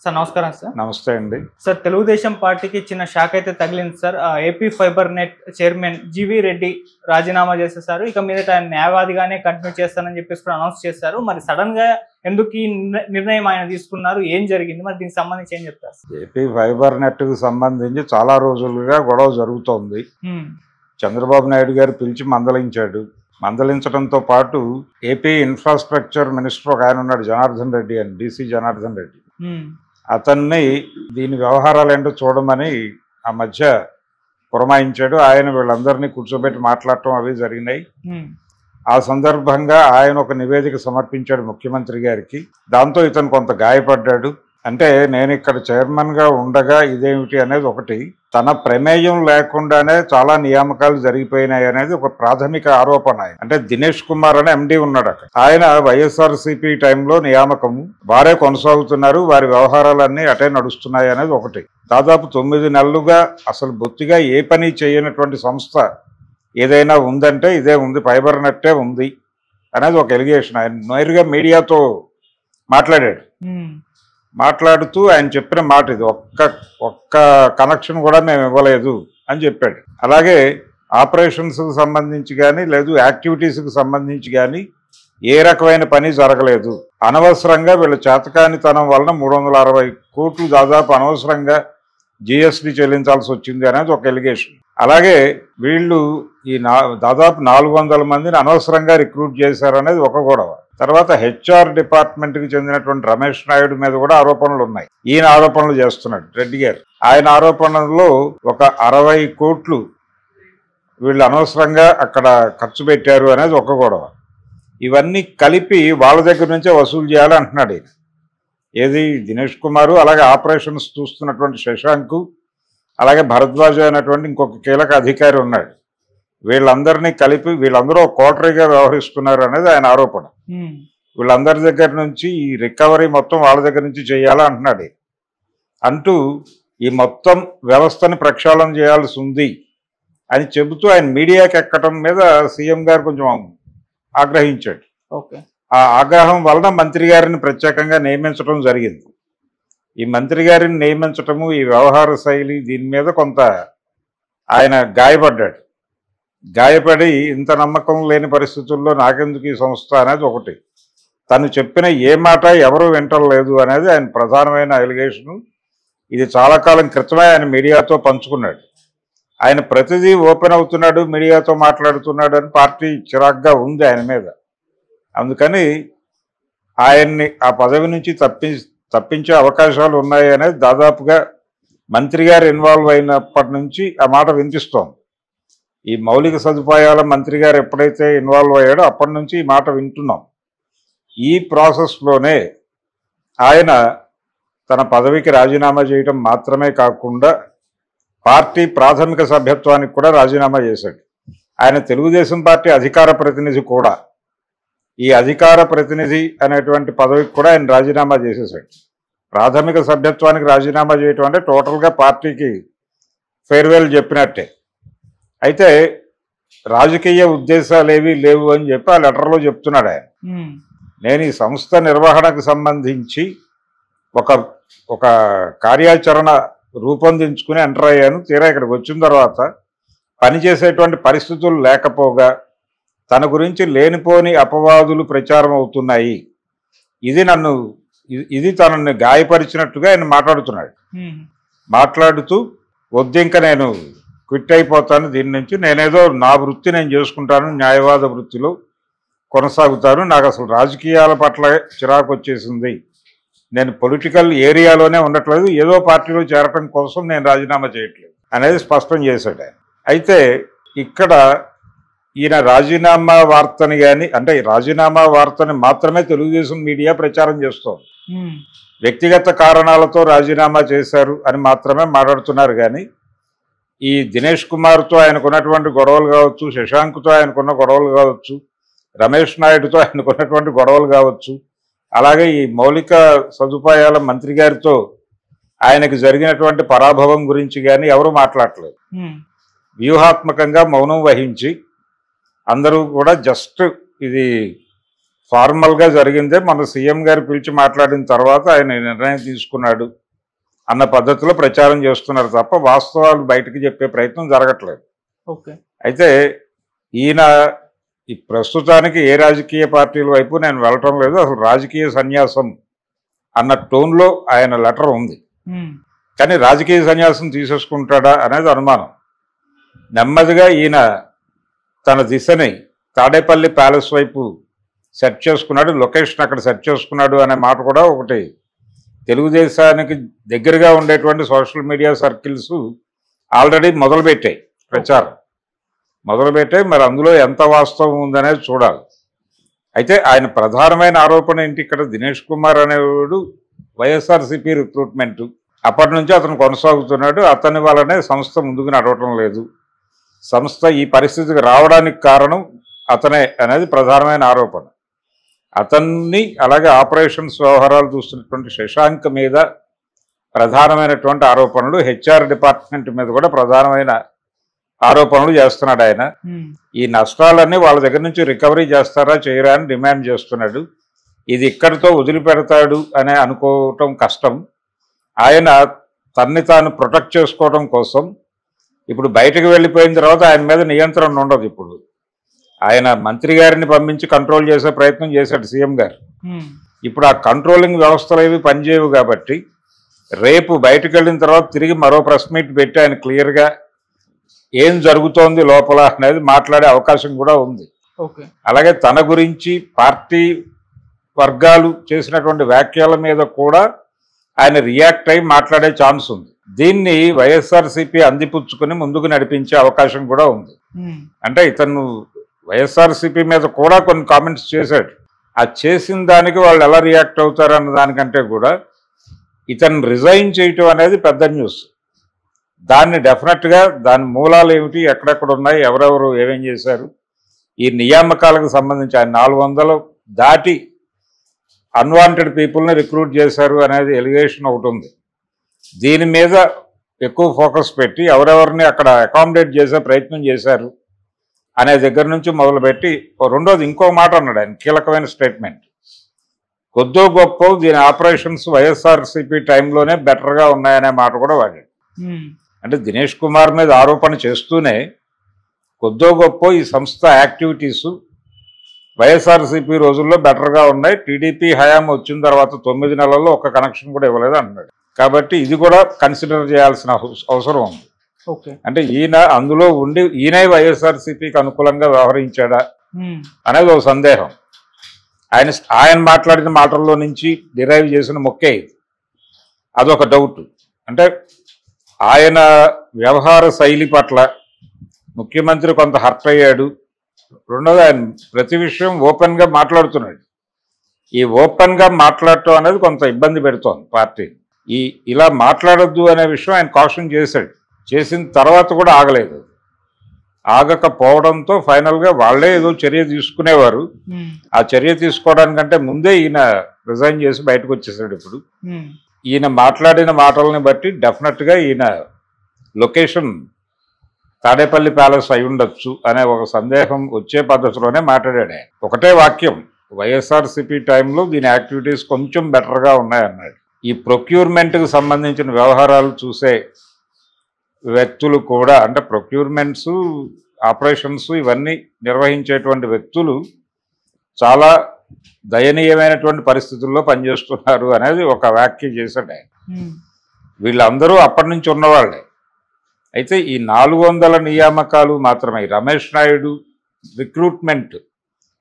Sir నమస్కారం sir. నమస్తే అండి. సార్ తెలుగుదేశం పార్టీకి చిన్న షాక్ అయితే తగిలింది sir. AP fibre net chairman GV Reddy రాజీనామా చేసేసారు. ఇక మీదట ఆయన న్యాయవాదిగానే కంటిన్యూ చేస్తానని చెప్పేసి కూడా అనౌన్స్ చేశారు. మరి సడన్ గా ఎందుకు ఈ నిర్ణయం ఆయన తీసుకున్నారు, ఏం జరిగింది, మరి దీనికి సంబంధించి ఏం చెప్తారు? ఏపీ ఫైబర్ నెట్ కు సంబంధించి చాలా రోజులుగా గొడవ జరుగుతోంది. చంద్రబాబు నాయుడు గారు పిలిచి మందలించాడు. మందలించడంతో పాటు ఏపీ ఇన్ఫ్రాస్ట్రక్చర్ మినిస్టర్ ఒక ఆయన ఉన్నాడు, జనార్దన్ రెడ్డి అని, డిసి జనార్దన్ రెడ్డి. అతన్ని దీని వ్యవహారాలు ఏంటో చూడమని ఆ మధ్య పురమాయించాడు. ఆయన వీళ్ళందరినీ కూర్చోబెట్టి మాట్లాడటం అవి జరిగినాయి. ఆ సందర్భంగా ఆయన ఒక నివేదిక సమర్పించాడు ముఖ్యమంత్రి గారికి. దాంతో ఇతను కొంత గాయపడ్డాడు. అంటే నేను ఇక్కడ చైర్మన్గా ఉండగా ఇదేమిటి అనేది ఒకటి, తన ప్రమేయం లేకుండానే చాలా నియామకాలు జరిగిపోయినాయి అనేది ఒక ప్రాథమిక ఆరోపణ. అంటే దినేష్ కుమార్ అనే ఎండి ఉన్నాడు అక్కడ. ఆయన వైఎస్ఆర్సీపీ టైంలో నియామకము వారే కొనసాగుతున్నారు, వారి వ్యవహారాలన్నీ అటే నడుస్తున్నాయి అనేది ఒకటి. దాదాపు 9 నెలలుగా అసలు బొత్తిగా ఏ పని చేయనటువంటి సంస్థ ఏదైనా ఉందంటే ఇదే ఉంది, ఫైబర్ నెట్టే ఉంది అనేది ఒక ఎలిగేషన్. ఆయన నేరుగా మీడియాతో మాట్లాడాడు. మాట్లాడుతూ ఆయన చెప్పిన మాట ఇది, ఒక్క కనెక్షన్ కూడా మేము ఇవ్వలేదు అని చెప్పాడు. అలాగే ఆపరేషన్స్కి సంబంధించి కానీ లేదు యాక్టివిటీస్కి సంబంధించి కానీ ఏ రకమైన పని జరగలేదు. అనవసరంగా వీళ్ళ చేతకానితనం వలన 360 కోట్లు దాదాపు అనవసరంగా జిఎస్టీ చెల్లించాల్సి వచ్చింది అనేది ఒక ఎలిగేషన్. అలాగే వీళ్ళు ఈ దాదాపు 400 మందిని అనవసరంగా రిక్రూట్ చేశారనేది ఒక గొడవ. తర్వాత హెచ్ఆర్ డిపార్ట్మెంట్కి చెందినటువంటి రమేష్ నాయుడు మీద కూడా ఆరోపణలు ఉన్నాయి. ఈయన ఆరోపణలు చేస్తున్నాడు రెడ్డి గారు. ఆయన ఆరోపణల్లో ఒక 60 కోట్లు వీళ్ళు అనవసరంగా అక్కడ ఖర్చు పెట్టారు అనేది ఒక గొడవ. ఇవన్నీ కలిపి వాళ్ళ దగ్గర నుంచే వసూలు చేయాలి అంటున్నాడు ఈయన. ఏది దినేష్ కుమారు, అలాగే ఆపరేషన్స్ చూస్తున్నటువంటి శశాంక్, అలాగే భరద్వాజ అనేటువంటి ఇంకొక కీలక అధికారి ఉన్నాడు. వీళ్ళందరినీ కలిపి వీళ్ళందరూ కోటరీగా వ్యవహరిస్తున్నారు అనేది ఆయన ఆరోపణ. వీళ్ళందరి దగ్గర నుంచి ఈ రికవరీ మొత్తం వాళ్ళ దగ్గర నుంచి చేయాలా అంటున్నాడు. అంటూ ఈ మొత్తం వ్యవస్థని ప్రక్షాళన చేయాల్సి ఉంది అని చెబుతూ ఆయన మీడియాకి ఎక్కడం మీద సీఎం గారు కొంచెం ఆగ్రహించాడు. ఆ ఆగ్రహం వలన మంత్రి గారిని ప్రత్యేకంగా నియమించడం జరిగింది. ఈ మంత్రి గారిని నియమించటము, ఈ వ్యవహార శైలి, దీని మీద కొంత ఆయన గాయపడ్డాడు. గాయపడి ఇంత నమ్మకం లేని పరిస్థితుల్లో నాకెందుకు ఈ సంస్థ అనేది ఒకటి, తను చెప్పిన ఏ మాట ఎవరు వింటలేదు అనేది ఆయన ప్రధానమైన ఎలిగేషను. ఇది చాలా కాలం క్రితమే ఆయన మీడియాతో పంచుకున్నాడు. ఆయన ప్రతిదీ ఓపెన్ అవుతున్నాడు, మీడియాతో మాట్లాడుతున్నాడు అని పార్టీ చిరాగ్గా ఉంది ఆయన మీద. అందుకని ఆయన్ని ఆ పదవి నుంచి తప్పించే అవకాశాలు ఉన్నాయి అనేది దాదాపుగా మంత్రి గారు ఇన్వాల్వ్ అయినప్పటి నుంచి ఆ మాట వినిపిస్తోంది. ఈ మౌలిక సదుపాయాల మంత్రి గారు ఎప్పుడైతే ఇన్వాల్వ్ అయ్యాడో అప్పటి నుంచి ఈ మాట వింటున్నాం. ఈ ప్రాసెస్లోనే ఆయన తన పదవికి రాజీనామా చేయడం మాత్రమే కాకుండా పార్టీ ప్రాథమిక సభ్యత్వానికి కూడా రాజీనామా చేశాడు. ఆయన తెలుగుదేశం పార్టీ అధికార ప్రతినిధి కూడా. ఈ అధికార ప్రతినిధి అనేటువంటి పదవికి కూడా ఆయన రాజీనామా చేసేసాడు. ప్రాథమిక సభ్యత్వానికి రాజీనామా చేయటం అంటే టోటల్గా పార్టీకి ఫేర్వెల్ చెప్పినట్టే. అయితే రాజకీయ ఉద్దేశాలు ఏవీ లేవు అని చెప్పి ఆ లెటర్లో చెప్తున్నాడు ఆయన. నేను ఈ సంస్థ నిర్వహణకు సంబంధించి ఒక కార్యాచరణ రూపొందించుకుని ఎంటర్ అయ్యాను. తీరా ఇక్కడికి వచ్చిన తర్వాత పనిచేసేటువంటి పరిస్థితులు లేకపోగా తన గురించి లేనిపోని అపవాదులు ప్రచారం అవుతున్నాయి. ఇది తనని గాయపరిచినట్టుగా ఆయన మాట్లాడుతున్నాడు. మాట్లాడుతూ వద్దింక నేను క్విట్ అయిపోతాను దీని నుంచి, నేనేదో నా వృత్తి నేను చేసుకుంటాను, న్యాయవాద వృత్తిలో కొనసాగుతాను, నాకు అసలు రాజకీయాల పట్ల చిరాకు వచ్చేసింది, నేను పొలిటికల్ ఏరియాలోనే ఉండట్లేదు, ఏదో పార్టీలో చేరటం కోసం నేను రాజీనామా చేయట్లేదు అనేది స్పష్టం చేశాడు ఆయన. అయితే ఇక్కడ ఈయన రాజీనామా వార్తని కానీ, అంటే రాజీనామా వార్తని మాత్రమే తెలుగుదేశం మీడియా ప్రచారం చేస్తోంది. వ్యక్తిగత కారణాలతో రాజీనామా చేశారు అని మాత్రమే మాట్లాడుతున్నారు. కానీ ఈ దినేష్ కుమార్తో ఆయనకున్నటువంటి గొడవలు కావచ్చు, శశాంక్తో ఆయనకున్న గొడవలు కావచ్చు, రమేష్ నాయుడుతో ఆయనకున్నటువంటి గొడవలు కావచ్చు, అలాగే ఈ మౌలిక సదుపాయాల మంత్రి గారితో ఆయనకు జరిగినటువంటి పరాభవం గురించి కానీ ఎవరు మాట్లాడలేదు. వ్యూహాత్మకంగా మౌనం వహించి అందరూ కూడా జస్ట్ ఇది ఫార్మల్గా జరిగిందే మన సీఎం గారు పిలిచి మాట్లాడిన తర్వాత ఆయన నిర్ణయం తీసుకున్నాడు అన్న పద్ధతిలో ప్రచారం చేస్తున్నారు తప్ప వాస్తవాలు బయటకు చెప్పే ప్రయత్నం జరగట్లేదు. ఓకే. అయితే ఈయన ఈ ప్రస్తుతానికి ఏ రాజకీయ పార్టీల వైపు నేను వెళ్ళటం లేదు, అసలు రాజకీయ సన్యాసం అన్న టోన్లో ఆయన లెటర్ ఉంది. కానీ రాజకీయ సన్యాసం తీసేసుకుంటాడా అనేది అనుమానం. నెమ్మదిగా ఈయన తన దిశని తాడేపల్లి ప్యాలెస్ వైపు సెట్ చేసుకున్నాడు, లొకేషన్ అక్కడ సెట్ చేసుకున్నాడు అనే మాట కూడా ఒకటి తెలుగుదేశానికి దగ్గరగా ఉండేటువంటి సోషల్ మీడియా సర్కిల్స్ ఆల్రెడీ మొదలుపెట్టాయి, ప్రచారం మొదలుపెట్టాయి. మరి అందులో ఎంత వాస్తవం ఉందనేది చూడాలి. అయితే ఆయన ప్రధానమైన ఆరోపణ ఏంటి, ఇక్కడ దినేష్ కుమార్ అనేవాడు వైఎస్ఆర్సీపీ రిక్రూట్మెంట్ అప్పటి నుంచి అతను కొనసాగుతున్నాడు, అతని వల్లనే సంస్థ ముందుకు నడవటం లేదు, సంస్థ ఈ పరిస్థితికి రావడానికి కారణం అతనే అనేది ప్రధానమైన ఆరోపణ. అతన్ని అలాగే ఆపరేషన్స్ వ్యవహారాలు చూస్తున్నటువంటి శశాంక్ మీద ప్రధానమైనటువంటి ఆరోపణలు, హెచ్ఆర్ డిపార్ట్మెంట్ మీద కూడా ప్రధానమైన ఆరోపణలు చేస్తున్నాడు ఆయన. ఈ నష్టాలన్నీ వాళ్ళ దగ్గర నుంచి రికవరీ చేస్తారా చేయరా అని డిమాండ్ చేస్తున్నాడు. ఇది ఇక్కడితో వదిలిపెడతాడు అని అనుకోవటం కష్టం. ఆయన తన్ని తాను ప్రొటెక్ట్ చేసుకోవడం కోసం ఇప్పుడు బయటకు వెళ్ళిపోయిన తర్వాత ఆయన మీద నియంత్రణ ఉండదు. ఇప్పుడు ఆయన మంత్రి గారిని పంపించి కంట్రోల్ చేసే ప్రయత్నం చేశాడు సీఎం గారు. ఇప్పుడు ఆ కంట్రోలింగ్ వ్యవస్థలు ఏవి పనిచేయవు కాబట్టి రేపు బయటకు వెళ్ళిన తర్వాత తిరిగి మరో ప్రెస్ మీట్ పెట్టి ఆయన క్లియర్గా ఏం జరుగుతోంది లోపల అనేది మాట్లాడే అవకాశం కూడా ఉంది. అలాగే తన గురించి పార్టీ వర్గాలు చేసినటువంటి వ్యాఖ్యల మీద కూడా ఆయన రియాక్ట్ అయ్యి మాట్లాడే ఛాన్స్ ఉంది. దీన్ని వైఎస్ఆర్సీపీ అందిపుచ్చుకుని ముందుకు నడిపించే అవకాశం కూడా ఉంది. అంటే ఇతను వైఎస్ఆర్సీపీ మీద కూడా కొన్ని కామెంట్స్ చేశాడు. ఆ చేసిన దానికి వాళ్ళు ఎలా రియాక్ట్ అవుతారన్న దానికంటే కూడా ఇతను రిజైన్ చేయటం అనేది పెద్ద న్యూస్. దాన్ని డెఫినెట్గా దాని మూలాలు ఏమిటి, ఎక్కడెక్కడ ఉన్నాయి, ఎవరెవరు ఏమేం చేశారు, ఈ నియామకాలకు సంబంధించి ఆయన 400 దాటి అన్వాంటెడ్ పీపుల్ని రిక్రూట్ చేశారు అనేది ఎలిగేషన్ ఒకటి ఉంది. దీని మీద ఎక్కువ ఫోకస్ పెట్టి ఎవరెవరిని అక్కడ అకామిడేట్ చేసే ప్రయత్నం చేశారు అనే దగ్గర నుంచి మొదలుపెట్టి రెండోది ఇంకో మాట అన్నాడు ఆయన, కీలకమైన స్టేట్మెంట్. కొద్దో గొప్ప దీని ఆపరేషన్స్ వైఎస్ఆర్సీపీ టైంలోనే బెటర్గా ఉన్నాయనే మాట కూడా వాడాడు. అంటే దినేష్ కుమార్ మీద ఆరోపణ చేస్తూనే కొద్దో గొప్ప ఈ సంస్థ యాక్టివిటీసు వైఎస్ఆర్సీపీ రోజుల్లో బెటర్గా ఉన్నాయి, టీడీపీ హయాం వచ్చిన తర్వాత 9 నెలల్లో ఒక్క కనెక్షన్ కూడా ఇవ్వలేదు అన్నాడు. కాబట్టి ఇది కూడా కన్సిడర్ చేయాల్సిన అవసరం ఉంది. అంటే ఈయన అందులో ఉండి ఈయనే వైఎస్ఆర్సీపీకి అనుకూలంగా వ్యవహరించాడా అనేది ఒక సందేహం. ఆయన మాట్లాడిన మాటల్లో నుంచి డిరైవ్ చేసిన మొక్కే ఇది, అదొక డౌట్. అంటే ఆయన వ్యవహార శైలి పట్ల ముఖ్యమంత్రి కొంత హర్ట్ అయ్యాడు. రెండోది ఆయన ప్రతి విషయం ఓపెన్గా మాట్లాడుతున్నాడు. ఈ ఓపెన్గా మాట్లాడటం అనేది కొంత ఇబ్బంది పెడుతోంది పార్టీ. ఇలా మాట్లాడొద్దు అనే విషయం ఆయన కాషన్ చేశాడు. చేసిన తర్వాత కూడా ఆగలేదు. ఆగకపోవడంతో ఫైనల్గా వాళ్ళే ఏదో చర్య తీసుకునేవారు. ఆ చర్య తీసుకోవడానికంటే ముందే ఈయన రిజైన్ చేసి బయటకు వచ్చేసాడు. ఇప్పుడు ఈయన మాట్లాడిన మాటలని బట్టి డెఫినెట్గా ఈయన లొకేషన్ తాడేపల్లి ప్యాలెస్ అయి ఉండొచ్చు అనే ఒక సందేహం వచ్చే పద్ధతిలోనే మాట్లాడాడు ఆయన. ఒకటే వాక్యం, వైఎస్ఆర్సీపీ టైంలో దీని యాక్టివిటీస్ కొంచెం బెటర్గా ఉన్నాయన్నాడు. ఈ ప్రొక్యూర్మెంట్కి సంబంధించిన వ్యవహారాలు చూసే వ్యక్తులు కూడా, అంటే ప్రొక్యూర్మెంట్స్, ఆపరేషన్స్ ఇవన్నీ నిర్వహించేటువంటి వ్యక్తులు చాలా దయనీయమైనటువంటి పరిస్థితుల్లో పనిచేస్తున్నారు అనేది ఒక వ్యాఖ్య చేశాడు ఆయన. వీళ్ళందరూ అప్పటి నుంచి ఉన్నవాళ్ళే. అయితే ఈ 400 నియామకాలు మాత్రమే రమేష్ నాయుడు రిక్రూట్మెంట్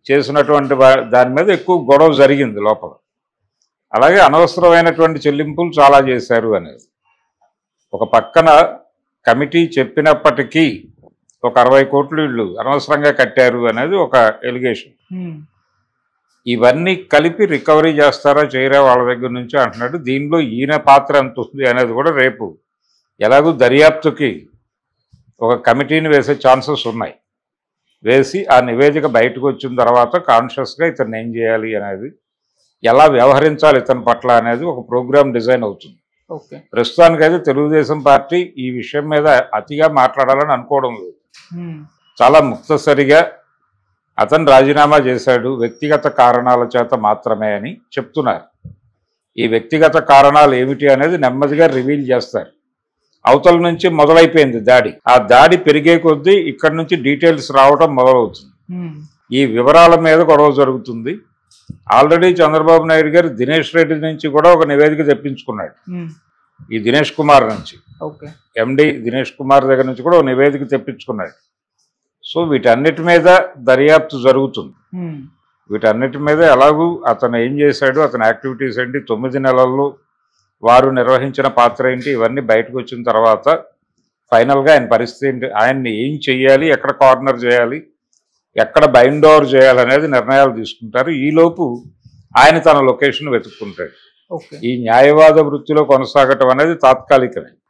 చేసినటువంటి దాని మీద ఎక్కువ గొడవ జరిగింది లోపల. అలాగే అనవసరమైనటువంటి చెల్లింపులు చాలా చేశారు అనేది. ఒక పక్కన కమిటీ చెప్పినప్పటికీ ఒక 60 కోట్లు వీళ్ళు అనవసరంగా కట్టారు అనేది ఒక ఎలిగేషన్. ఇవన్నీ కలిపి రికవరీ చేస్తారా చేయరా వాళ్ళ దగ్గర నుంచి అంటున్నాడు. దీనిలో ఈయన పాత్ర ఎంత ఉంది అనేది కూడా రేపు ఎలాగూ దర్యాప్తుకి ఒక కమిటీని వేసే ఛాన్సెస్ ఉన్నాయి. వేసి ఆ నివేదిక బయటకు వచ్చిన తర్వాత కాన్షియస్గా ఇతను ఏం చేయాలి అనేది, ఎలా వ్యవహరించాలి ఇతని పట్ల అనేది ఒక ప్రోగ్రామ్ డిజైన్ అవుతుంది. ప్రస్తుతానికైతే తెలుగుదేశం పార్టీ ఈ విషయం మీద అతిగా మాట్లాడాలని అనుకోవడం లేదు. చాలా ముక్తసరిగా అతను రాజీనామా చేశాడు వ్యక్తిగత కారణాల చేత మాత్రమే అని చెప్తున్నారు. ఈ వ్యక్తిగత కారణాలు ఏమిటి అనేది నెమ్మదిగా రివీల్ చేస్తారు. అవతల నుంచి మొదలైపోయింది దాడి. ఆ దాడి పెరిగే కొద్దీ ఇక్కడి నుంచి డీటెయిల్స్ రావడం మొదలవుతుంది. ఈ వివరాల మీద గొడవ జరుగుతుంది. ఆల్రెడీ చంద్రబాబు నాయుడు గారు దినేష్ రెడ్డి నుంచి కూడా ఒక నివేదిక తెప్పించుకున్నాడు. ఈ దినేష్ కుమార్ నుంచి, ఎండి దినేష్ కుమార్ దగ్గర నుంచి కూడా ఒక నివేదిక తెప్పించుకున్నాడు. సో వీటన్నిటి మీద దర్యాప్తు జరుగుతుంది. వీటన్నిటి మీద ఎలాగూ అతను ఏం చేశాడు, అతని యాక్టివిటీస్ ఏంటి, 9 నెలల్లో వారు నిర్వహించిన పాత్ర ఏంటి, ఇవన్నీ బయటకు వచ్చిన తర్వాత ఫైనల్గా ఆయన పరిస్థితి ఏంటి, ఆయన్ని ఏం చెయ్యాలి, ఎక్కడ కార్నర్ చేయాలి, ఎక్కడ బైండ్ ఓవర్ చేయాలనేది నిర్ణయాలు తీసుకుంటారు. ఈలోపు ఆయన తన లొకేషన్ వెతుక్కుంటాడు. ఈ న్యాయవాద వృత్తిలో కొనసాగటం అనేది తాత్కాలికమే.